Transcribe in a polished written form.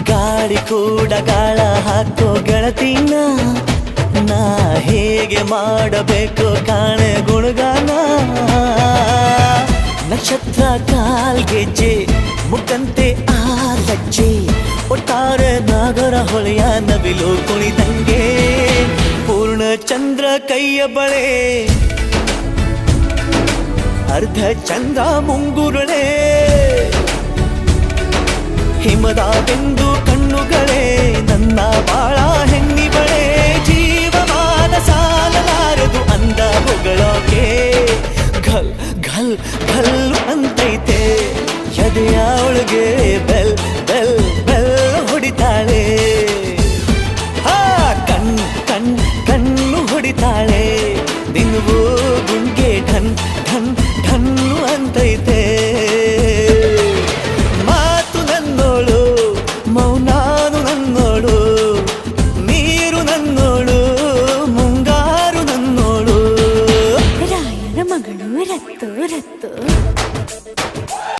ಗಾಳಿ ಕೂಡ ಗಾಳ ಹಾಕೋ ಗೆಳತಿನ ನಾ ಹೇಗೆ ಮಾಡಬೇಕು ಕಾಣೆ ಗುಣಗಾನ ನಕ್ಷತ್ರ ಕಾಲ್ಗೆಜ್ಜೆ ಮುಖಂತೆ ಆ ಲಜ್ಜೆ ಒಟ್ಟಾರೆ ನಾಗರ ಹೊಳೆಯ ನವಿಲು ಕುಣಿದಂಗೆ ಪೂರ್ಣ ಚಂದ್ರ ಕೈಯ ಬಳೆ ಅರ್ಧ ಚಂದ್ರ ಮುಂಗುರುಳೆ ಹಿಮದ ಬೆಂದು ಕಣ್ಣುಗಳೇ ನನ್ನ ಬಾಳ ಹೆಣ್ಣಿ ಬಳೆ ಜೀವಮಾನ ಸಾಲಲಾರದು ಅಂದ ಹೊಗಳೋಕೆ ಘಲ್ ಘಲ್ ಘಲ್ ಅಂತೈತೆ ಎದೆಯ ಒಳಗೆ ಬೆಲ್ ಬೆಲ್ ಬೆಲ್ ಹೊಡಿತಾಳೆ ಹಾ ಕಣ್ಣು ಹೊಡಿತಾಳೆ ದಿನವೂ ಗುಂಗೆ ಢನ್ ಢನ್ ಢನ್ನು ಅಂತೈತೆ ಮಾತು ನನ್ನೋಳು ಮೌನಾನು ನನ್ನೋಳು ನೀರು ನನ್ನೋಳು ಮುಂಗಾರು ನನ್ನೋಳು ರಾಯನ ಮಗಳು ರತ್ತು ರತ್ತು